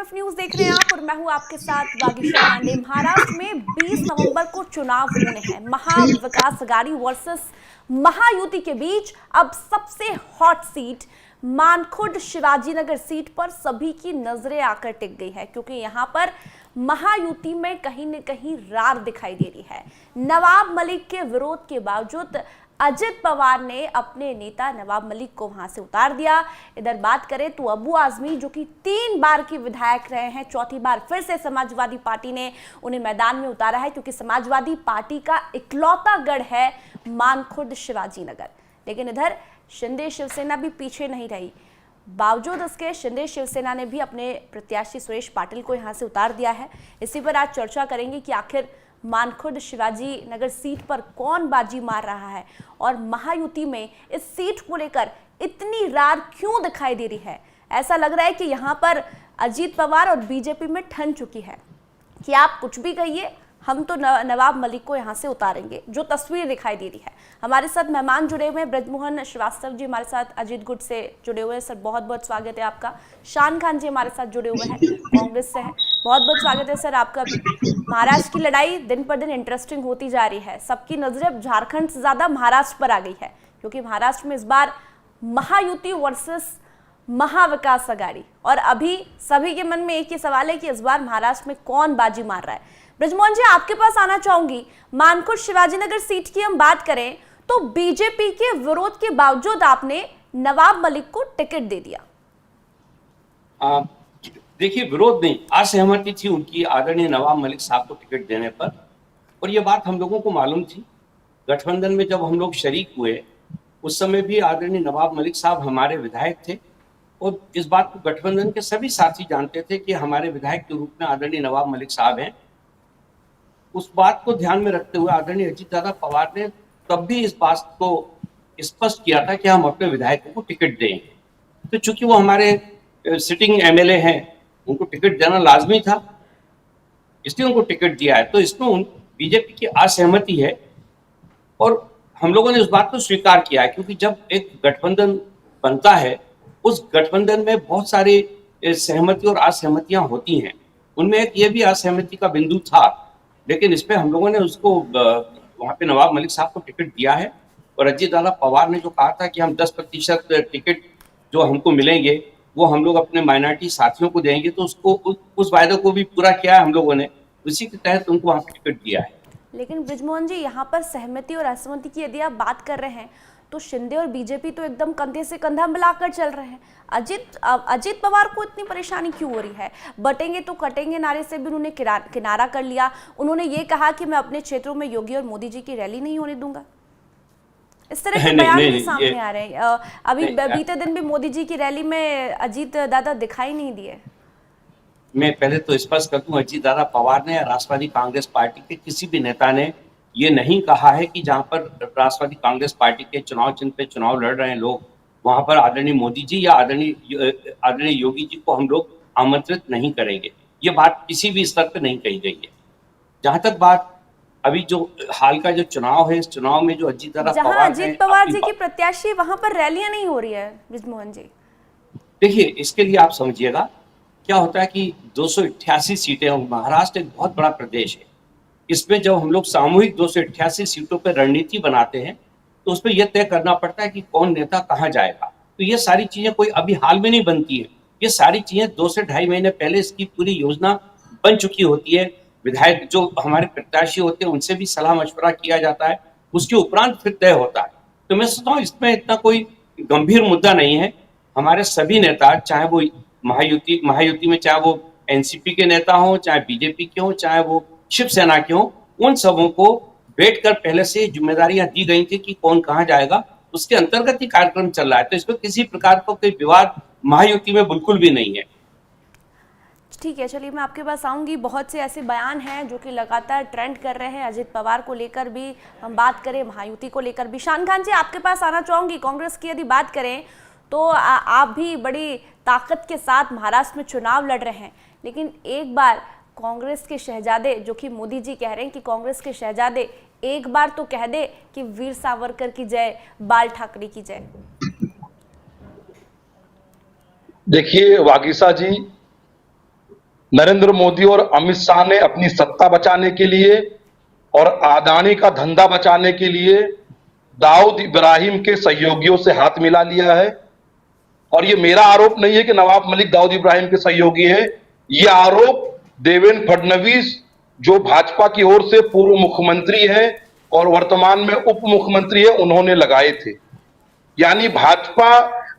MF news देख रहे हैं आप और मैं हूं आपके साथ वागीशा पांडे। महाराष्ट्र में 20 नवंबर को चुनाव होने हैं। महाविकास आघाड़ी वर्सेस महायुति के बीच अब सबसे hot seat Mankhurd Shivajinagar seat पर सभी की नजरें आकर टिक गई है, क्योंकि यहां पर महायुति में कहीं न कहीं रार दिखाई दे रही है। नवाब मलिक के विरोध के बावजूद अजित पवार ने अपने नेता नवाब मलिक को वहां से उतार दिया। इधर बात करें तो अबू आजमी, जो कि 3 बार के विधायक रहे हैं, चौथी बार फिर से समाजवादी पार्टी ने उन्हें मैदान में उतारा है, क्योंकि समाजवादी पार्टी का इकलौता गढ़ है मानखुर्द शिवाजीनगर। लेकिन इधर शिंदे शिवसेना भी पीछे नहीं रही। बावजूद इसके शिंदे शिवसेना ने भी अपने प्रत्याशी सुरेश पाटिल को यहां से उतार दिया है। इसी पर आज चर्चा करेंगे कि आखिर मानखुर्द शिवाजी नगर सीट पर कौन बाजी मार रहा है और महायुति में इस सीट को लेकर इतनी रार क्यों दिखाई दे रही है। ऐसा लग रहा है कि यहां पर अजीत पवार और बीजेपी में ठन चुकी है कि आप कुछ भी कहिए, हम तो नवाब मलिक को यहां से उतारेंगे, जो तस्वीर दिखाई दे रही है। हमारे साथ मेहमान जुड़े हुए हैं, ब्रजमोहन श्रीवास्तव जी हमारे साथ अजीत गुट से जुड़े हुए हैं। सर बहुत बहुत स्वागत है आपका। शान खान जी हमारे साथ जुड़े हुए हैं, कांग्रेस से हैं, बहुत बहुत स्वागत है सर आपका भी। महाराष्ट्र की लड़ाई दिन पर दिन इंटरेस्टिंग होती जा रही है। सबकी नजरें अब झारखंड से ज्यादा महाराष्ट्र पर आ गई है, क्योंकि महाराष्ट्र में इस बार महायुति वर्सेस महाविकास आघाड़ी, और अभी सभी के मन में एक ही सवाल है कि इस बार महाराष्ट्र में कौन बाजी मार रहा है। ब्रजमोहन जी, आपके पास आना चाहूंगी। मानखुर्द शिवाजीनगर सीट की हम बात करें तो बीजेपी के विरोध के बावजूद आपने नवाब मलिक को टिकट दे दिया। देखिए, विरोध नहीं, असहमति थी उनकी आदरणीय नवाब मलिक साहब को टिकट देने पर, और ये बात हम लोगों को मालूम थी। गठबंधन में जब हम लोग शरीक हुए उस समय भी आदरणीय नवाब मलिक साहब हमारे विधायक थे, और इस बात को गठबंधन के सभी साथी जानते थे कि हमारे विधायक के रूप में आदरणीय नवाब मलिक साहब हैं। उस बात को ध्यान में रखते हुए आदरणीय अजीत दादा पवार ने तब भी इस बात को स्पष्ट किया था कि हम अपने विधायकों को टिकट देंगे। तो चूंकि वो हमारे सिटिंग एमएलए हैं, उनको टिकट देना लाजमी था, इसलिए उनको टिकट दिया है। तो इसमें बीजेपी की असहमति है और हम लोगों ने उस बात को स्वीकार किया है, क्योंकि जब एक गठबंधन बनता है, उस गठबंधन में बहुत सारी सहमति और असहमतियां होती हैं। उनमें एक ये भी असहमति का बिंदु था, लेकिन इस पे हम लोगों ने उसको वहाँ पे नवाब मलिक साहब को टिकट दिया है। और अजीत दादा पवार ने जो कहा था कि हम 10% टिकट जो हमको मिलेंगे वो हम लोग अपने माइनॉरिटी साथियों को देंगे, तो उसको उस वायदे को भी पूरा किया है हम लोगों ने। उसी के तहत उनको वहाँ पे टिकट दिया है। लेकिन ब्रजमोहन जी, यहाँ पर सहमति और असहमति की यदि आप बात कर रहे हैं तो शिंदे और बीजेपी तो एकदम कंधे से कंधा मिलाकर चल रहे हैं। अजीत पवार को इतनी परेशानी क्यों हो रही है? बटेंगे तो कटेंगे नारे से भी उन्होंने किनारा कर लिया। उन्होंने ये कहा कि मैं अपने क्षेत्रों में योगी और मोदी जी की रैली नहीं होने दूंगा। इस तरह के बयान भी सामने आ रहे हैं। अभी बीते दिन भी मोदी जी की रैली में अजीत दादा दिखाई नहीं दिए। मैं पहले तो स्पष्ट कर दूं, अजीत दादा पवार ने या राष्ट्रवादी कांग्रेस पार्टी के किसी भी नेता ने ये नहीं कहा है कि जहां पर राष्ट्रवादी कांग्रेस पार्टी के चुनाव चिन्ह पे चुनाव लड़ रहे हैं लोग, वहां पर आदरणीय मोदी जी या आदरणीय योगी जी को हम लोग आमंत्रित नहीं करेंगे। ये बात किसी भी स्तर पर नहीं कही गई है। जहां तक बात अभी जो हाल का जो चुनाव है, इस चुनाव में जो अजीत दादा पवार अजीत पवार जी की प्रत्याशी, वहां पर रैलियां नहीं हो रही है ब्रजमोहन जी। देखिए, इसके लिए आप समझिएगा क्या होता है कि 288 सीटें, महाराष्ट्र एक बहुत बड़ा प्रदेश है। इसमें जब हम लोग सामूहिक 288 सीटों पर रणनीति बनाते हैं तो उसमें यह तय करना पड़ता है कि कौन नेता कहाँ जाएगा। तो ये सारी चीजें कोई अभी हाल में नहीं बनती है, ये सारी चीजें 2 से ढाई महीने पहले इसकी पूरी योजना बन चुकी होती है। विधायक जो हमारे प्रत्याशी होते हैं उनसे भी सलाह मशवरा किया जाता है, उसके उपरांत फिर तय होता है। तो मैं सोचता हूँ इसमें इतना कोई गंभीर मुद्दा नहीं है। हमारे सभी नेता, चाहे वो महायुति में चाहे वो एनसीपी के नेता हो, चाहे बीजेपी के हो, चाहे वो शिवसेना के हो, उन सबों को बैठकर पहले से जिम्मेदारियां दी गई थी कि कौन कहां जाएगा, उसके अंतर्गत ही कार्यक्रम चल रहा है। तो इसमें किसी प्रकार का कोई विवाद महायुति में बिल्कुल भी नहीं है। ठीक है, चलिए मैं आपके पास आऊंगी। बहुत से ऐसे बयान हैं जो कि लगातार ट्रेंड कर रहे हैं, अजित पवार को लेकर भी हम बात करें, महायुति को लेकर भी। शान खान जी, आपके पास आना चाहूंगी। कांग्रेस की यदि बात करें तो आप भी बड़ी ताकत के साथ महाराष्ट्र में चुनाव लड़ रहे हैं, लेकिन एक बार कांग्रेस के शहजादे, जो कि मोदी जी कह रहे हैं कि कांग्रेस के शहजादे एक बार तो कह दे कि वीर सावरकर की जय, बाल ठाकरे की जय। देखिए वागीशा जी, नरेंद्र मोदी और अमित शाह ने अपनी सत्ता बचाने के लिए और अडानी का धंधा बचाने के लिए दाऊद इब्राहिम के सहयोगियों से हाथ मिला लिया है। और ये मेरा आरोप नहीं है कि नवाब मलिक दाऊद इब्राहिम के सहयोगी है, ये आरोप देवेंद्र फडणवीस जो भाजपा की ओर से पूर्व मुख्यमंत्री है और वर्तमान में उप मुख्यमंत्री है, उन्होंने लगाए थे। यानी भाजपा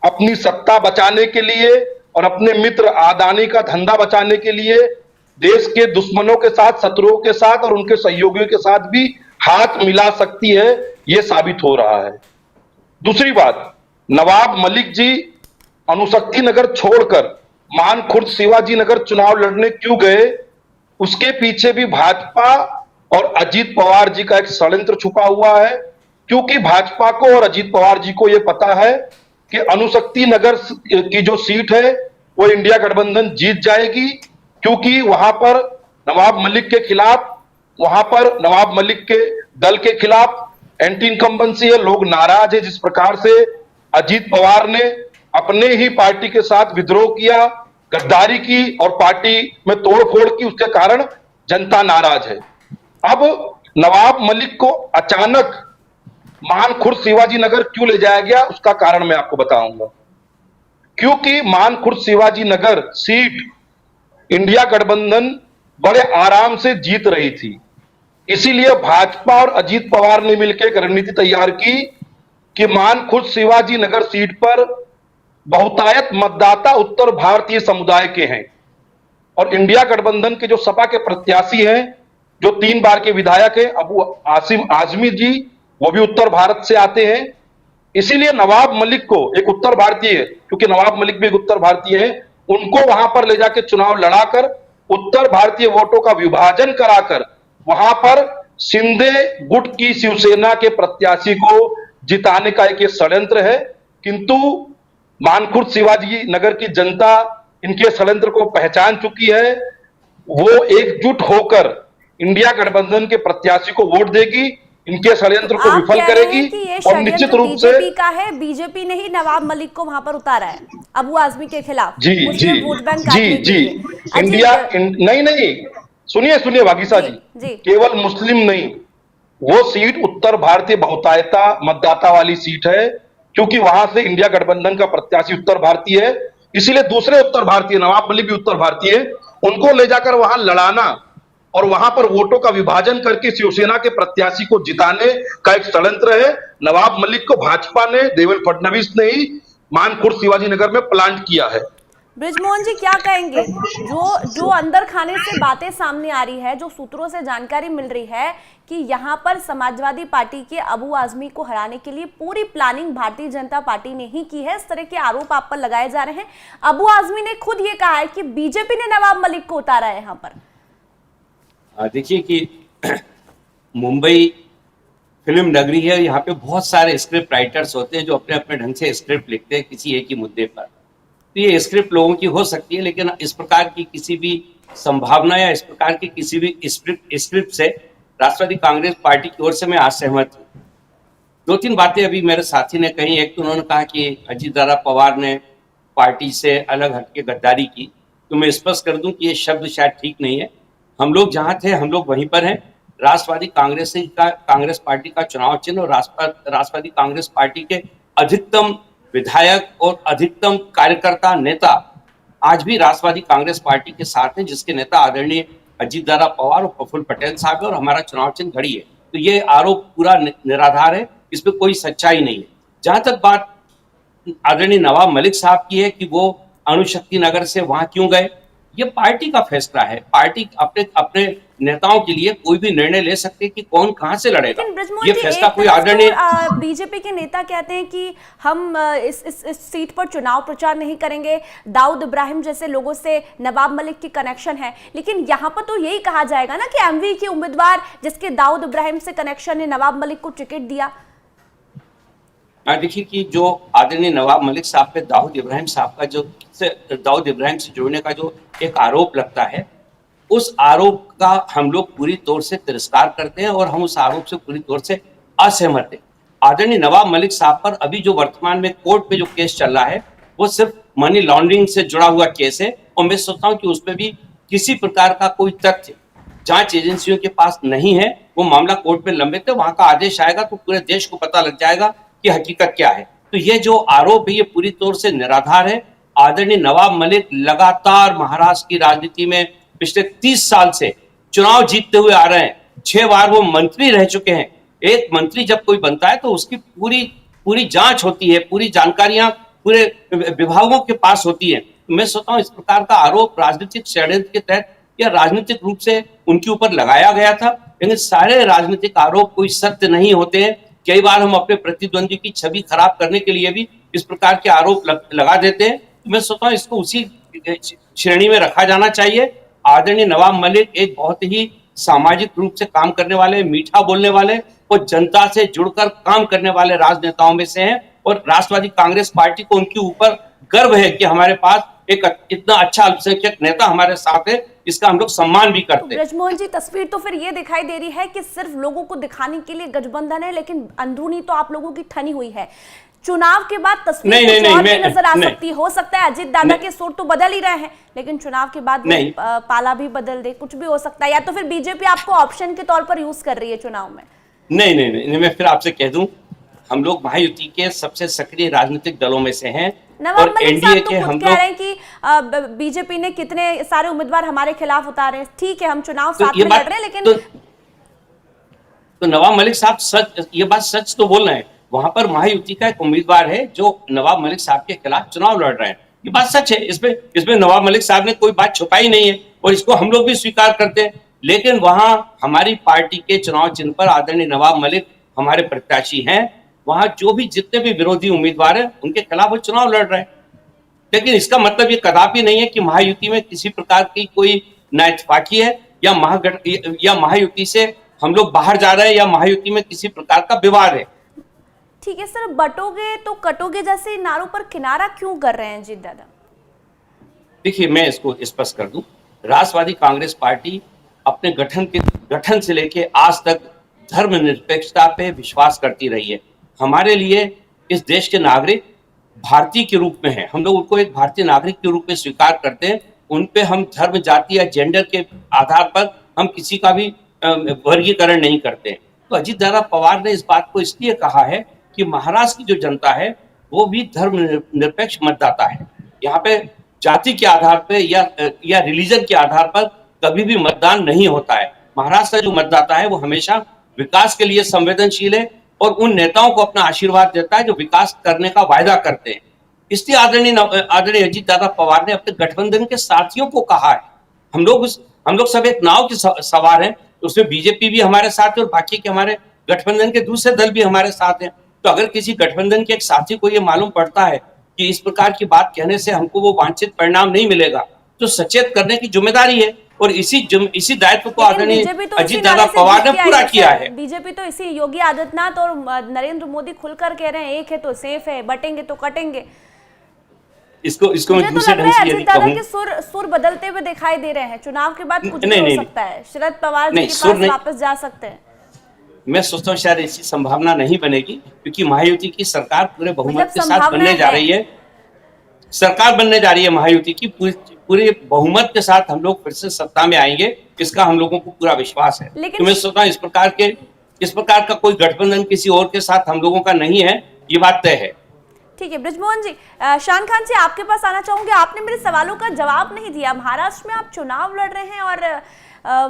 अपनी सत्ता बचाने के लिए और अपने मित्र अडानी का धंधा बचाने के लिए देश के दुश्मनों के साथ, शत्रुओं के साथ और उनके सहयोगियों के साथ भी हाथ मिला सकती है, यह साबित हो रहा है। दूसरी बात, नवाब मलिक जी अणुशक्ति नगर छोड़कर मानखुर्द शिवाजी नगर चुनाव लड़ने क्यों गए, उसके पीछे भी भाजपा और अजीत पवार जी का एक षड्यंत्र छुपा हुआ है। क्योंकि भाजपा को और अजीत पवार जी को यह पता है कि अणुशक्ति नगर की जो सीट है वो इंडिया गठबंधन जीत जाएगी, क्योंकि वहां पर नवाब मलिक के खिलाफ, वहां पर नवाब मलिक के दल के खिलाफ एंटी इनकम्बेंसी है, लोग नाराज है। जिस प्रकार से अजीत पवार ने अपने ही पार्टी के साथ विद्रोह किया, गद्दारी की और पार्टी में तोड़फोड़ की, उसके कारण जनता नाराज है। अब नवाब मलिक को अचानक मानखुर्द शिवाजी नगर क्यों ले जाया गया, उसका कारण मैं आपको बताऊंगा। क्योंकि मानखुर्द शिवाजी नगर सीट इंडिया गठबंधन बड़े आराम से जीत रही थी, इसीलिए भाजपा और अजीत पवार ने मिलकर एक रणनीति तैयार की कि मानखुर्द शिवाजी नगर सीट पर बहुतायत मतदाता उत्तर भारतीय समुदाय के हैं और इंडिया गठबंधन के जो सपा के प्रत्याशी हैं, जो 3 बार के विधायक हैं, अबू आसिम आजमी जी, वो भी उत्तर भारत से आते हैं। इसीलिए नवाब मलिक को, एक उत्तर भारतीय, क्योंकि नवाब मलिक भी एक उत्तर भारतीय है, उनको वहां पर ले जाकर चुनाव लड़ाकर उत्तर भारतीय वोटों का विभाजन कराकर वहां पर शिंदे गुट की शिवसेना के प्रत्याशी को जिताने का एक षड्यंत्र है। किंतु मानखुर्द शिवाजी नगर की जनता इनके षड्यंत्र को पहचान चुकी है, वो एकजुट होकर इंडिया गठबंधन के प्रत्याशी को वोट देगी, इनके षड्यंत्र को विफल करेगी और निश्चित रूप से बीजेपी का है। बीजेपी ने ही नवाब मलिक को वहां पर उतारा है अबू आजमी के खिलाफ। जी जी वोट बैंक जी जी इंडिया नहीं, सुनिए भागीसा जी, केवल मुस्लिम नहीं, वो सीट उत्तर भारतीय बहुतायता मतदाता वाली सीट है, क्योंकि वहां से इंडिया गठबंधन का प्रत्याशी उत्तर भारतीय है। इसीलिए दूसरे उत्तर भारतीय, नवाब मलिक भी उत्तर भारतीय है, उनको ले जाकर वहां लड़ाना और वहां पर वोटों का विभाजन करके शिवसेना के प्रत्याशी को जिताने का एक षड्यंत्र है। नवाब मलिक को भाजपा ने, देवेंद्र फडणवीस ने ही मानखुर्द शिवाजी नगर में प्लांट किया है। ब्रिजमोहन जी क्या कहेंगे? जो अंदर खाने से बातें सामने आ रही है, जो सूत्रों से जानकारी मिल रही है कि यहाँ पर समाजवादी पार्टी के अबू आजमी को हराने के लिए पूरी प्लानिंग भारतीय जनता पार्टी ने ही की है, इस तरह के आरोप आप पर लगाए जा रहे हैं। अबू आजमी ने खुद ये कहा है कि बीजेपी ने नवाब मलिक को उतारा है यहाँ पर। देखिए कि मुंबई फिल्म नगरी है, यहाँ पे बहुत सारे स्क्रिप्ट राइटर्स होते हैं जो अपने अपने ढंग से स्क्रिप्ट लिखते हैं किसी एक ही मुद्दे पर। तो ये स्क्रिप्ट लोगों की हो सकती है, लेकिन इस प्रकार की किसी भी संभावना या इस प्रकार की किसी भी स्क्रिप्ट से राष्ट्रवादी कांग्रेस पार्टी की ओर से मैं असहमत हूँ। 2-3 बातें अभी मेरे साथी ने कही। एक तो उन्होंने कहा कि अजीत पवार ने पार्टी से अलग हटके गद्दारी की, तो मैं स्पष्ट कर दूं कि ये शब्द शायद ठीक नहीं है। हम लोग जहां थे हम लोग वहीं पर हैं। राष्ट्रवादी कांग्रेस पार्टी का चुनाव चिन्ह और राष्ट्रवादी कांग्रेस पार्टी के अधिकतम विधायक और अधिकतम कार्यकर्ता नेता आज भी राष्ट्रवादी कांग्रेस पार्टी के साथ हैं, जिसके नेता आदरणीय अजीत पवार और प्रफुल्ल पटेल साहब है और हमारा चुनाव चिन्ह घड़ी है। तो ये आरोप पूरा निराधार है, इसमें कोई सच्चाई नहीं है। जहां तक बात आदरणीय नवाब मलिक साहब की है कि वो अणुशक्ति नगर से वहां क्यों गए, ये पार्टी का फैसला है। पार्टी अपने नेताओं के लिए कोई भी निर्णय ले सकते हैं कि कौन कहां से लड़ेगा, ये फैसला कोई आदरणीय। बीजेपी के नेता कहते हैं कि हम इस सीट पर चुनाव प्रचार नहीं करेंगे, दाऊद इब्राहिम जैसे लोगों से नवाब मलिक की कनेक्शन है, लेकिन यहाँ पर तो यही कहा जाएगा ना कि एमवी के उम्मीदवार जिसके दाऊद इब्राहिम से कनेक्शन है, नवाब मलिक को टिकट दिया। देखिए कि जो आदरणीय नवाब मलिक साहब पे दाऊद इब्राहिम साहब का दाऊद इब्राहिम से जुड़ने का जो एक आरोप लगता है, उस आरोप का हम लोग पूरी तौर से तिरस्कार करते हैं और हम उस आरोप से पूरी तौर से असहमत हैं। आदरणीय नवाब मलिक साहब पर अभी जो वर्तमान में कोर्ट पे जो केस चल रहा है वो सिर्फ मनी लॉन्ड्रिंग से जुड़ा हुआ केस है और मैं सोचता हूँ कि उस पर भी किसी प्रकार का कोई तथ्य जांच एजेंसियों के पास नहीं है, वो मामला कोर्ट में लंबित है, वहां का आदेश आएगा तो पूरे देश को पता लग जाएगा कि हकीकत क्या है। तो ये जो आरोप है ये पूरी तौर से निराधार है। आदरणीय नवाब मलिक लगातार महाराष्ट्र की राजनीति में पिछले 30 साल से चुनाव जीतते हुए आ रहे हैं। 6 बार वो मंत्री रह चुके हैं। एक मंत्री जब कोई बनता है तो उसकी पूरी जांच होती है, पूरी जानकारियां पूरे विभागों के पास होती है। तो मैं सोचता हूं इस प्रकार का आरोप राजनीतिक षड्यंत्र के तहत या राजनीतिक रूप से उनके ऊपर लगाया गया था, लेकिन सारे राजनीतिक आरोप कोई सत्य नहीं होते हैं। कई बार हम अपने प्रतिद्वंदी की छवि खराब करने के लिए भी इस प्रकार के आरोप लगा देते हैं। तो मैं सोचता हूं इसको उसी श्रेणी में रखा जाना चाहिए। आदरणीय नवाब मलिक एक बहुत ही सामाजिक रूप से काम करने वाले, मीठा बोलने वाले और जनता से जुड़कर काम करने वाले राजनेताओं में से हैं और राष्ट्रवादी कांग्रेस पार्टी को उनके ऊपर गर्व है कि हमारे पास एक इतना अच्छा अल्पसंख्यक नेता हमारे साथ है, इसका हम लोग सम्मान भी करते हैं। ब्रजमोहन जी, तस्वीर तो फिर ये दिखाई दे रही है कि सिर्फ लोगों को दिखाने के लिए गठबंधन है, लेकिन अंदरूनी तो आप लोगों की ठनी हुई है। चुनाव के बाद तस्वीर कुछ और भी नजर आ सकती है। हो सकता है अजित दादा के सुर तो बदल ही रहे हैं, लेकिन चुनाव के बाद पाला भी बदल दे, कुछ भी हो सकता है। या तो फिर बीजेपी आपको ऑप्शन के तौर पर यूज कर रही है चुनाव में। नहीं, मैं फिर आपसे कह दूं, हम लोग महायुति के सबसे सक्रिय राजनीतिक दलों में से हैं और एनडीए के हम लोग कह रहे हैं कि बीजेपी ने कितने सारे उम्मीदवार हमारे खिलाफ उतारे। ठीक है, हम चुनाव साथ में लड़ रहे हैं, लेकिन तो नवाब मलिक साहब ये बात सच तो बोल रहे हैं। वहां पर महायुति का एक उम्मीदवार है जो नवाब मलिक साहब के खिलाफ चुनाव लड़ रहे हैं, ये बात सच है। इसमें नवाब मलिक साहब ने कोई बात छुपाई नहीं है और इसको हम लोग भी स्वीकार करते हैं। लेकिन वहां हमारी पार्टी के चुनाव चिन्ह पर आदरणीय नवाब मलिक हमारे प्रत्याशी हैं। वहां जो भी जितने भी विरोधी उम्मीदवार हैं उनके खिलाफ वो चुनाव लड़ रहे हैं। लेकिन इसका मतलब ये कदापि नहीं है कि महायुति में किसी प्रकार की कोई नाइतफाकी है या महायुति से हम लोग बाहर जा रहे हैं या महायुति में किसी प्रकार का विवाद है। ठीक है सर, बटोगे तो कटोगे जैसे नारों पर किनारा क्यों कर रहे हैं अजीत दादा? देखिए, मैं इसको स्पष्ट कर दूं, राष्ट्रवादी कांग्रेस पार्टी अपने गठन से लेके आज तक धर्मनिरपेक्षता पे विश्वास करती रही है। हमारे लिए इस देश के नागरिक भारतीय के रूप में हैं, हम लोग उनको एक भारतीय नागरिक के रूप में स्वीकार करते हैं। उन पे हम धर्म, जाति या जेंडर के आधार पर हम किसी का भी वर्गीकरण नहीं करते। तो अजीत दादा पवार ने इस बात को इसलिए कहा है कि महाराष्ट्र की जो जनता है वो भी धर्मनिरपेक्ष मतदाता है। यहाँ पे जाति के आधार पे या रिलीजन के आधार पर कभी भी मतदान नहीं होता है। महाराष्ट्र का जो मतदाता है वो हमेशा विकास के लिए संवेदनशील है और उन नेताओं को अपना आशीर्वाद देता है जो विकास करने का वायदा करते हैं। इसलिए आदरणीय अजीत दादा पवार ने अपने गठबंधन के साथियों को कहा है, हम लोग सब एक नाव के सवार हैं, तो उसमें बीजेपी भी हमारे साथ है और बाकी के हमारे गठबंधन के दूसरे दल भी हमारे साथ हैं। तो अगर किसी गठबंधन के एक साथी को ये मालूम पड़ता है कि इस प्रकार की बात कहने से हमको वो वांछित परिणाम नहीं मिलेगा, तो सचेत करने की जिम्मेदारी है और इसी दायित्व को आदरणीय अजीत दादा पवार ने पूरा किया है। बीजेपी तो इसी योगी आदित्यनाथ और नरेंद्र मोदी खुलकर कह रहे हैं एक है तो सेफ है, बटेंगे तो कटेंगे। इसको मैं दूसरे ढंग से अजीत दादा के सुर बदलते हुए दिखाई दे रहे हैं। चुनाव के बाद कुछ भी हो सकता है, शरद पवार जी के पास वापस जा सकते हैं। मैं सोचता हूँ शायद ऐसी संभावना नहीं बनेगी, क्योंकि महायुति की सरकार पूरे बहुमत के साथ बनने जा रही है। सरकार बनने जा रही है महायुति की, पूरे बहुमत के साथ हम लोग फिर से सत्ता में आएंगे, इसका हम लोगों को पूरा विश्वास है। तो मैं सोचता हूँ इस प्रकार का कोई गठबंधन किसी और के साथ हम लोगों का नहीं है, ये बात तय है। ठीक है ब्रजमोहन जी, शान खान जी आपके पास आना चाहूंगे। आपने मेरे सवालों का जवाब नहीं दिया। महाराष्ट्र में आप चुनाव लड़ रहे हैं और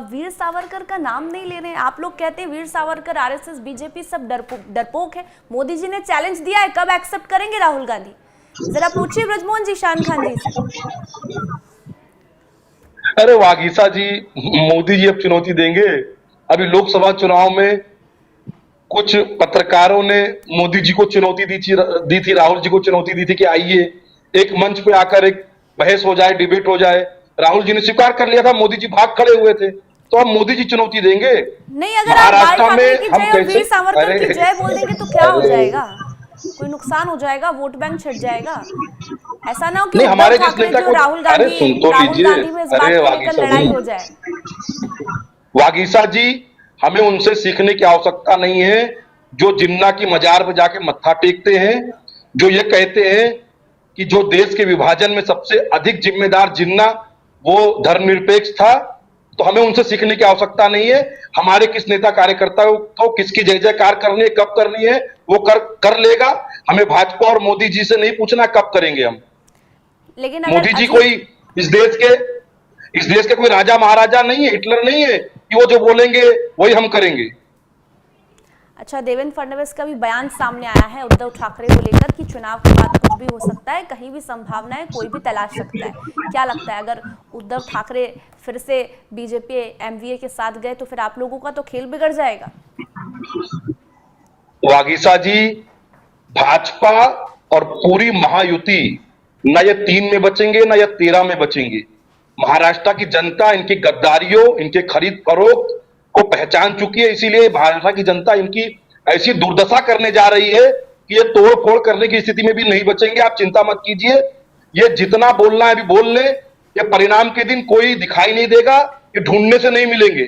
वीर सावरकर का नाम नहीं ले रहे हैं। आप लोग कहते हैं वीर सावरकर, आरएसएस, बीजेपी सब डरपोक है। मोदी जी ने चैलेंज दिया है, कब एक्सेप्ट करेंगे राहुल गांधी? जरा पूछिए ब्रजमोहन जी शान खान जी से। अरे वागीसा जी, मोदी जी अब चुनौती देंगे? अभी लोकसभा चुनाव में कुछ पत्रकारों ने मोदी जी को चुनौती दी थी, राहुल जी को चुनौती दी थी कि आइए एक मंच पे आकर एक बहस हो जाए, डिबेट हो जाए। राहुल जी ने स्वीकार कर लिया था, मोदी जी भाग खड़े हुए थे। तो अब मोदी जी चुनौती देंगे? नहीं, अगर आप महाराष्ट्र में हम कैसे वीर सावरकर की जय बोल देंगे तो क्या हो जाएगा? कोई नुकसान हो जाएगा, वोट बैंक छिड़ जाएगा। ऐसा ना हो कि हमारे जिस नेता को राहुल गांधी में इस बात को लेकर लड़ाई हो जाए। वागीसा जी, हमें उनसे सीखने की आवश्यकता नहीं है जो जिन्ना की मजार पर जाके मत्था टेकते हैं, जो ये कहते हैं कि जो देश के विभाजन में सबसे अधिक जिम्मेदार जिन्ना वो धर्मनिरपेक्ष था, तो हमें उनसे सीखने की आवश्यकता नहीं है। हमारे किस नेता कार्यकर्ता को किसकी जय जयकार करनी है, कब करनी है, वो कर लेगा। हमें भाजपा और मोदी जी से नहीं पूछना कब करेंगे हम। लेकिन अगर मोदी जी कोई इस देश के कोई राजा महाराजा नहीं है, हिटलर नहीं है कि वो जो बोलेंगे वही हम करेंगे। अच्छा, देवेंद्र फडणवीस का भी बयान सामने आया है उद्धव ठाकरे को लेकर कि चुनाव के बाद कुछ भी हो सकता है, कहीं भी संभावनाएं कोई भी तलाश सकता है। क्या लगता है, अगर उद्धव ठाकरे फिर से बीजेपी एमवीए के साथ गए तो फिर आप लोगों का तो खेल बिगड़ जाएगा? वागीसा जी, भाजपा और पूरी महायुति न ये 3 में बचेंगे न ये 13 में बचेंगे। महाराष्ट्र की जनता इनकी गद्दारियों, इनके खरीद फरोख्त को पहचान चुकी है। इसीलिए महाराष्ट्र की जनता इनकी ऐसी दुर्दशा करने जा रही है कि ये तोड़ फोड़ करने की स्थिति में भी नहीं बचेंगे। आप चिंता मत कीजिए, ये जितना बोलना है अभी बोल ले, ये परिणाम के दिन कोई दिखाई नहीं देगा, ये ढूंढने से नहीं मिलेंगे।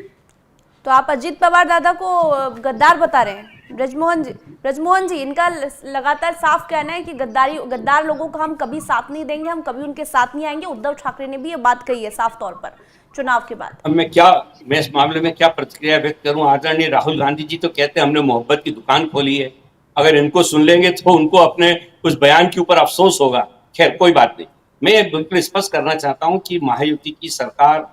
तो आप अजीत पवार दादा को गद्दार बता रहे हैं? ब्रजमोहन जी, इनका लगातार साफ कहना है कि गद्दार लोगों को हम कभी साथ नहीं देंगे, हम कभी उनके साथ नहीं आएंगे। उद्धव ठाकरे ने भी ये बात कही है साफ तौर पर चुनाव के बाद। अब मैं इस मामले में क्या प्रतिक्रिया व्यक्त करूं? आदरणीय राहुल गांधी जी तो कहते हैं हमने मोहब्बत की दुकान खोली है। अगर इनको सुन लेंगे तो उनको अपने उस बयान के ऊपर अफसोस होगा। खैर कोई बात नहीं, मैं बिल्कुल स्पष्ट करना चाहता हूं कि महायुति की सरकार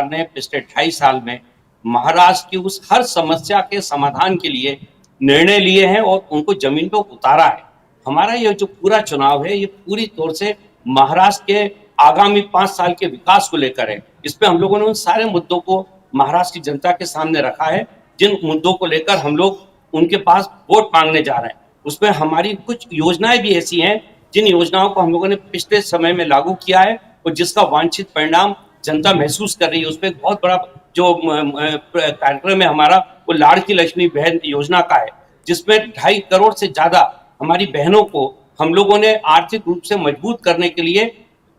ने पिछले 2.5 साल में महाराष्ट्र की उस हर समस्या के समाधान के लिए निर्णय लिए हैं और उनको जमीन पर उतारा है। हमारा ये जो पूरा चुनाव है, ये पूरी तौर से महाराष्ट्र के आगामी 5 साल के विकास को लेकर है। इस पे हम लोगों ने उन सारे मुद्दों को महाराष्ट्र की जनता के सामने रखा है, जिन मुद्दों को लेकर हम लोग उनके पास वोट मांगने जा रहे हैं। उसमें हमारी कुछ योजनाएं भी ऐसी हैं जिन योजनाओं को हम लोगों ने पिछले समय में लागू किया है और जिसका वांछित परिणाम जनता महसूस कर रही है। उसमें एक बहुत बड़ा जो कार्यक्रम है हमारा, वो लाड़की लक्ष्मी बहन योजना का है, जिसमें 2.5 करोड़ से ज्यादा हमारी बहनों को हम लोगों ने आर्थिक रूप से मजबूत करने के लिए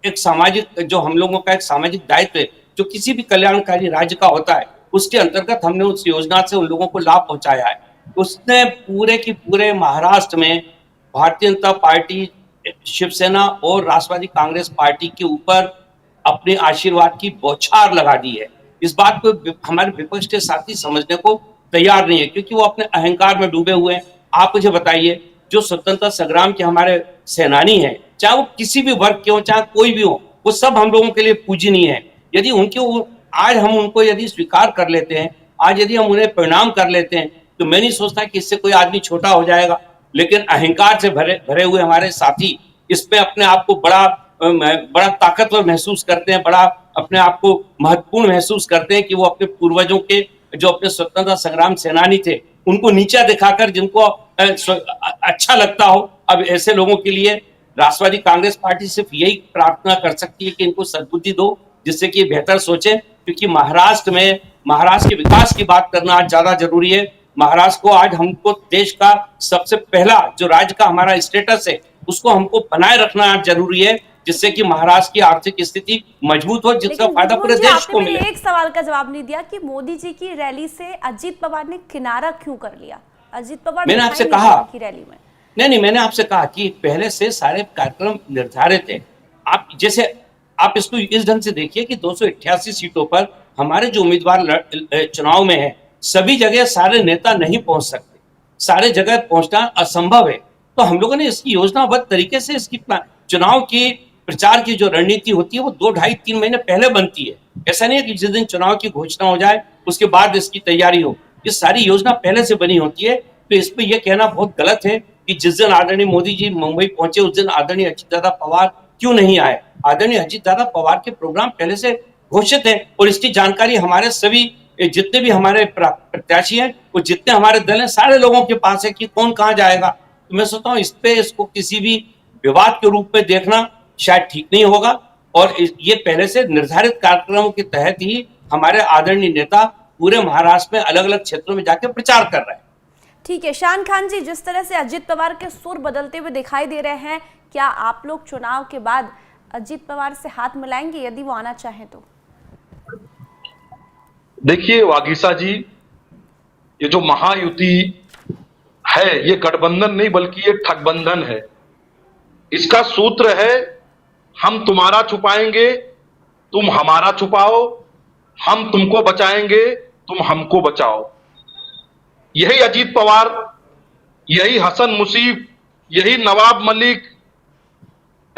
एक सामाजिक, जो हम लोगों का एक सामाजिक दायित्व है, जो किसी भी कल्याणकारी राज्य का होता है, उसके अंतर्गत हमने उस योजना से उन लोगों को लाभ पहुंचाया है। उसने पूरे की पूरे महाराष्ट्र में भारतीय जनता पार्टी, शिवसेना और राष्ट्रवादी कांग्रेस पार्टी के ऊपर अपने आशीर्वाद की बौछार लगा दी है। इस बात को हमारे विपक्ष के साथी समझने को तैयार नहीं है, क्योंकि वो अपने अहंकार में डूबे हुए हैं। आप मुझे बताइए, जो स्वतंत्रता संग्राम के हमारे सेनानी हैं, चाहे वो किसी भी वर्ग के हो, चाहे कोई भी हो, वो सब हम लोगों के लिए पूजनीय है। यदि आज हम उनको यदि स्वीकार कर लेते हैं, आज यदि हम उन्हें प्रणाम कर लेते हैं, तो मैं नहीं सोचता कि इससे कोई आदमी छोटा हो जाएगा। लेकिन अहंकार से भरे हुए हमारे साथी इस पे अपने आप को बड़ा ताकतवर महसूस करते हैं, बड़ा अपने आप को महत्वपूर्ण महसूस करते हैं कि वो अपने पूर्वजों के, जो अपने स्वतंत्रता संग्राम सेनानी थे, उनको नीचा दिखाकर जिनको अच्छा लगता हो। अब ऐसे लोगों के लिए राष्ट्रवादी कांग्रेस पार्टी सिर्फ यही प्रार्थना कर सकती है कि इनको सद्बुद्धि दो, जिससे कि बेहतर सोचें, क्योंकि महाराष्ट्र के विकास की बात करना आज ज्यादा जरूरी है। महाराष्ट्र को आज हमको देश का सबसे पहला जो राज्य का हमारा स्टेटस है, उसको हमको बनाए रखना आज जरूरी है, जिससे कि महाराष्ट्र की आर्थिक स्थिति मजबूत हो, जिसका फायदा पूरे देश को मिले। एक सवाल का जवाब नहीं दिया कि मोदी जी की रैली से अजीत पवार ने किनारा क्यों कर लिया? अजीत पवार मैंने आपसे कहा की रैली में नहीं, मैंने आपसे कहा कि पहले से सारे कार्यक्रम निर्धारित है। आप इसको इस ढंग से देखिए कि 288 सीटों पर हमारे जो उम्मीदवार चुनाव में है, सभी जगह सारे नेता नहीं पहुंच सकते, सारे जगह पहुंचना असंभव है। तो हम लोगों ने इसकी योजनाबद्ध तरीके से इसकी चुनाव की प्रचार की जो रणनीति होती है वो 2, 2.5, 3 महीने पहले बनती है। ऐसा नहीं है कि जिस दिन चुनाव की घोषणा हो जाए उसके बाद इसकी तैयारी हो। ये सारी योजना पहले से बनी होती है। तो इस पे यह कहना बहुत गलत है कि जिस दिन आदरणीय मोदी जी मुंबई पहुंचे उस दिन आदरणीय अजीत दादा पवार क्यों नहीं आए। आदरणीय अजीत दादा पवार के प्रोग्राम पहले से घोषित है और इसकी जानकारी हमारे सभी जितने भी हमारे प्रत्याशी हैं, वो जितने हमारे दल हैं, सारे लोगों के पास है कि कौन कहाँ जाएगा। तो मैं सोचता हूँ इसको किसी भी विवाद के रूप में देखना शायद ठीक नहीं होगा और ये पहले से निर्धारित कार्यक्रमों के तहत ही हमारे आदरणीय नेता पूरे महाराष्ट्र में अलग अलग क्षेत्रों में जाकर प्रचार कर रहे हैं। ठीक है शान खान जी, जिस तरह से अजीत पवार के सुर बदलते हुए दिखाई दे रहे हैं, क्या आप लोग चुनाव के बाद अजीत पवार से हाथ मिलाएंगे यदि वो आना चाहें तो? देखिए वागीसा जी, ये जो महायुति है ये गठबंधन नहीं बल्कि ये ठगबंधन है। इसका सूत्र है हम तुम्हारा छुपाएंगे तुम हमारा छुपाओ, हम तुमको बचाएंगे, तुम हमको बचाओ। यही अजीत पवार, यही हसन मुशीफ, यही नवाब मलिक,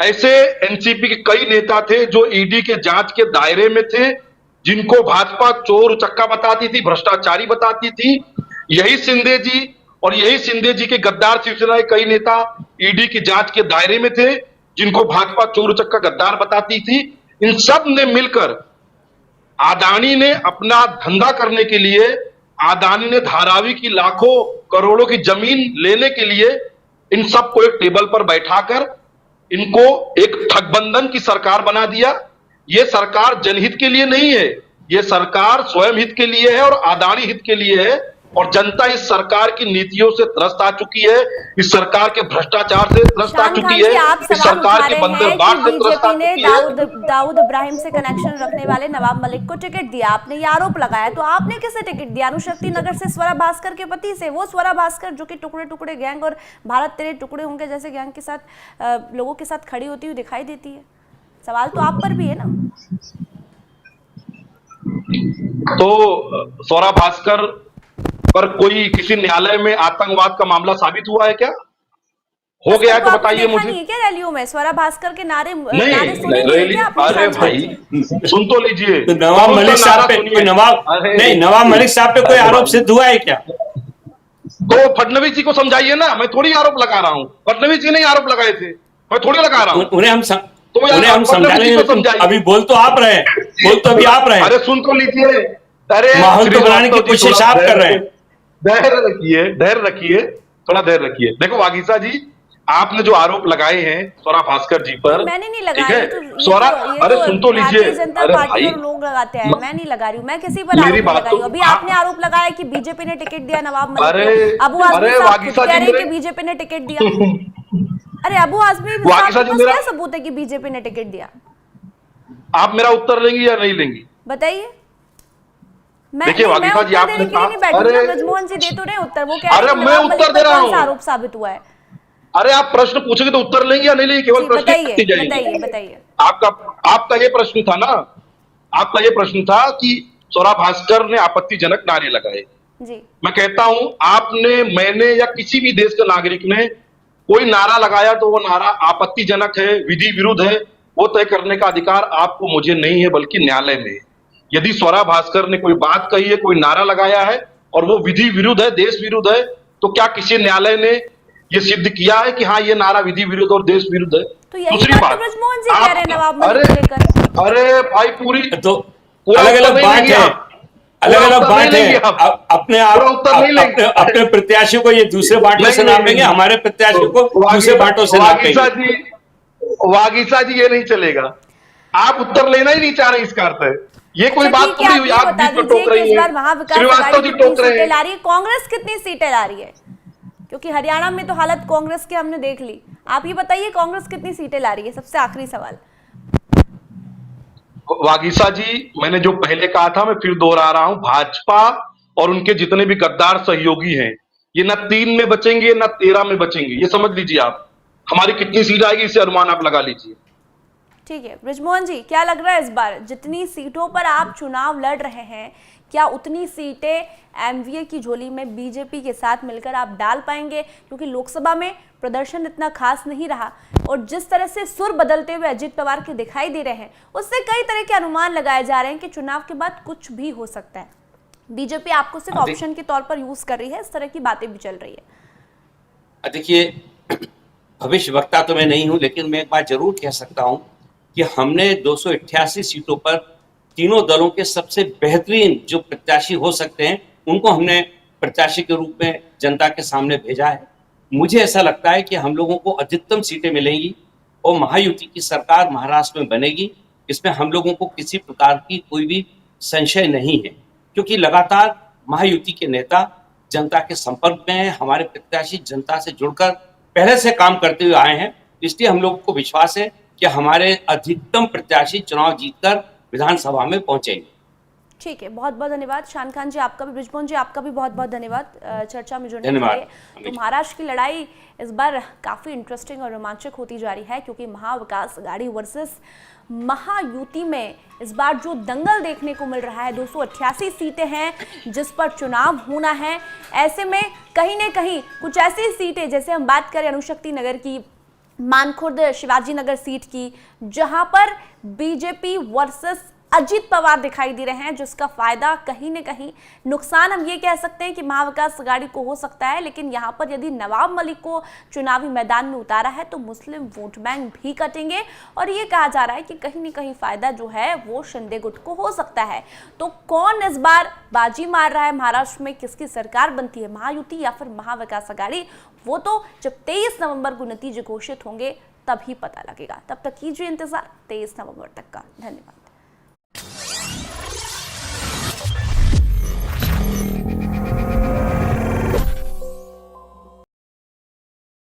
ऐसे एनसीपी के कई नेता थे जो ईडी के जांच के दायरे में थे, जिनको भाजपा चोर उचक्का बताती थी, भ्रष्टाचारी बताती थी। यही शिंदे जी और यही शिंदे जी के गद्दार शिवसेना के कई नेता ईडी की जांच के दायरे में थे, जिनको भाजपा चोर उचक्का गद्दार बताती थी। इन सब ने मिलकर अडानी ने अपना धंधा करने के लिए, अडानी ने धारावी की लाखों करोड़ों की जमीन लेने के लिए इन सबको एक टेबल पर बैठाकर इनको एक ठगबंधन की सरकार बना दिया। ये सरकार जनहित के लिए नहीं है, ये सरकार स्वयं हित के लिए है और अडानी हित के लिए है। और जनता इस सरकार की नीतियों से त्रस्त आ चुकी है, इस सरकार के भ्रष्टाचार से त्रस्त आ शान चुकी खान जी, है, आप इस सवाल उठा सरकार के रहे हैं बंदरबांट कि से त्रस्त आ बीजेपी ने चुकी है। दाऊद इब्राहिम से कनेक्शन रखने वाले नवाब मलिक को टिकट दिया, आपने ये आरोप लगाया। तो आपने किसे टिकट दिया? अनुशक्ति नगर से स्वरा भास्कर के पति से, वो स्वरा भास्कर जो कि टुकड़े टुकड़े गैंग और भारत तेरे टुकड़े होंगे जैसे गैंग के साथ लोगों के साथ खड़ी होती हुई दिखाई देती है। सवाल तो आप पर भी है ना। तो स्वरा भास्कर पर कोई किसी न्यायालय में आतंकवाद का मामला साबित हुआ है क्या? हो गया है तो बताइए मुझे। नहीं है क्या रैलियों में स्वरा भास्कर के नारे सुने नहीं, नहीं क्या आपने? अरे भाई सुन तो लीजिए। तो नवाब मलिक साहब पे कोई नवाब मलिक साहब पे कोई आरोप सिद्ध हुआ है क्या? तो फडणवीस जी को समझाइए ना, मैं थोड़ी आरोप लगा रहा हूँ। फडणवीस जी ने आरोप लगाए थे, मैं थोड़ी लगा रहा हूँ। उन्हें हम समझाने, अभी बोल तो आप रहे हैं, बोल तो अभी आप रहे हैं। अरे सुन तो लीजिए। अरे माहौल तो बनाने की कोशिश आप कर रहे हैं। धैर्य रखिए, थोड़ा धैर्य रखिए। देखो वागीसा जी, आपने जो आरोप लगाए हैं स्वरा भास्कर जी पर, मैंने नहीं ठीक लगाया। है? तो स्वरा, अरे सुन तो लीजिए। भारतीय जनता अरे पार्टी भाई, और लोग लगाते हैं, मैं नहीं लगा रही हूँ, मैं किसी पर मेरी आरोप नहीं बात लगाई हूँ। तो- अभी आपने आरोप लगाया कि बीजेपी ने टिकट दिया नवाब मलिक अरे को। अबू आजमी साहब खुद वागीसा कह जी रहे हैं कि मेरे- बीजेपी ने टिकट दिया। अरे अबू आजमी साहब वागीसा के जी पास मेरा- क्या सबूत है कि बीजेपी ने टिकट दिया? आप मेरा उत्तर लेंगी या नहीं लेंगी? बताइए। मैं देखिए मैं वागीसा जी, उत्तर आपने देने के लिए नहीं बैठी हूँ अरे- ना। ब्रजमोहन जी दे तो रहे उत्तर, वो कह रहे हैं अरे कि मैं नवाब मलिक उत्तर पर दे रहा कौन सा हूँ। आरोप साबित हुआ है? अरे आप प्रश्न पूछेंगे तो उत्तर लेंगे या नहीं लेंगे? केवल जी, प्रश्न बताइए पूछती जाएंगे। बताइए बताइए। आपका ये प्रश्न था ना, आपका ये प्रश्न था कि स्वरा भास्कर ने आपत्तिजनक नारे लगाए। जी मैं कहता हूं, आपने, मैंने या किसी भी देश के नागरिक ने कोई नारा लगाया तो वो नारा आपत्तिजनक है, विधि विरुद्ध है, वो तय करने का अधिकार आपको मुझे नहीं है, बल्कि न्यायालय में है। यदि स्वरा भास्कर ने कोई बात कही है, कोई नारा लगाया है और वो विधि विरुद्ध है, देश विरुद्ध है, तो क्या किसी न्यायालय ने ये सिद्ध किया है कि हाँ ये नारा विधि विरुद्ध और देश विरुद्ध है? तो यही दूसरी बात बात, तो ब्रजमोहन जी कह रहे हैं नवाब मलिक अरे को लेकर। अरे भाई पूरी तो पूरा अलग उत्तर अलग नहीं बात लेंगे है, आप। अलग पूरा अलग उत्तर बात नहीं लेंगे है। आप। अपने आप पूरा उत्तर नहीं लेंगे। अपने प्रत्याशी को ये दूसरे बांटों से नहीं, नापेंगे, नहीं। हमारे प्रत्याशी को दूसरे बांटों से वागीसा नापेंगे। वागीसा जी ये नहीं चलेगा। आप उत्तर लेना ही नहीं चाह रहे, इसका अर्थ है ये कोई अच्छा, बात ठीक है, थोड़ी हुई। ये आप बता बीच में दीजिए टोक कि रही इस बार हैं, महाविकास श्रीवास्तव आघाड़ी जी कितनी टोक रहे सीटें ला हैं। रही है? कांग्रेस कितनी सीटें ला रही है? क्योंकि हरियाणा में तो हालत कांग्रेस की हमने देख ली। आप ये बताइए कांग्रेस कितनी सीटें ला रही है? सबसे आखिरी सवाल। वागीसा जी, मैंने जो पहले कहा था मैं फिर दोहरा रहा हूं, भाजपा और उनके जितने भी गद्दार सहयोगी हैं, ये न 3 में बचेंगे न 13 में बचेंगे। ये समझ लीजिए आप। हमारी कितनी सीट आएगी इससे अनुमान आप लगा लीजिए। ठीक है ब्रजमोहन जी, क्या लग रहा है इस बार जितनी सीटों पर आप चुनाव लड़ रहे हैं, क्या उतनी सीटें एमवीए की झोली में बीजेपी के साथ मिलकर आप डाल पाएंगे? क्योंकि लोकसभा में प्रदर्शन इतना खास नहीं रहा और जिस तरह से सुर बदलते हुए अजित पवार के दिखाई दे रहे हैं, उससे कई तरह के अनुमान लगाए जा रहे हैं कि चुनाव के बाद कुछ भी हो सकता है। बीजेपी आपको सिर्फ ऑप्शन के तौर पर यूज कर रही है, इस तरह की बातें भी चल रही है। देखिए, भविष्य वक्ता तो मैं नहीं हूं, लेकिन मैं एक बात जरूर कह सकता हूं कि हमने 288 सीटों पर तीनों दलों के सबसे बेहतरीन जो प्रत्याशी हो सकते हैं उनको हमने प्रत्याशी के रूप में जनता के सामने भेजा है। मुझे ऐसा लगता है कि हम लोगों को अधिकतम सीटें मिलेंगी और महायुति की सरकार महाराष्ट्र में बनेगी। इसमें हम लोगों को किसी प्रकार की कोई भी संशय नहीं है, क्योंकि लगातार महायुति के नेता जनता के संपर्क में हैं। हमारे प्रत्याशी जनता से जुड़कर पहले से काम करते हुए आए हैं, इसलिए हम लोगों को विश्वास है कि हमारे अधिकतम प्रत्याशी चुनाव जीतकर विधानसभा में पहुंचेंगे। ठीक है, बहुत बहुत धन्यवाद शान खान जी, आपका भी। ब्रिजमोहन जी, आपका भी बहुत बहुत धन्यवाद चर्चा में जुड़ने के लिए। तो महाराष्ट्र की लड़ाई इस बार काफ़ी इंटरेस्टिंग और रोमांचक होती जा रही है, क्योंकि महाविकास आघाड़ी वर्सेस महायुति में इस बार जो दंगल देखने को मिल रहा है, 288 सीटें हैं जिस पर चुनाव होना है। ऐसे में कहीं न कहीं कुछ ऐसी सीटें, जैसे हम बात करें अनुशक्ति नगर की, मानखुर्द शिवाजी नगर सीट की, जहां पर बीजेपी वर्सेस अजीत पवार दिखाई दे रहे हैं, जिसका फायदा कहीं न कहीं, नुकसान हम ये कह सकते हैं कि महाविकास आघाड़ी को हो सकता है। लेकिन यहां पर यदि नवाब मलिक को चुनावी मैदान में उतारा है तो मुस्लिम वोट बैंक भी कटेंगे और ये कहा जा रहा है कि कहीं न कहीं फायदा जो है वो शिंदे गुट को हो सकता है। तो कौन इस बार बाजी मार रहा है महाराष्ट्र में, किसकी सरकार बनती है, महायुति या फिर महाविकास आघाड़ी, वो तो जब 23 नवंबर को नतीजे घोषित होंगे तभी पता लगेगा। तब तक कीजिए इंतजार 23 नवंबर तक का। धन्यवाद।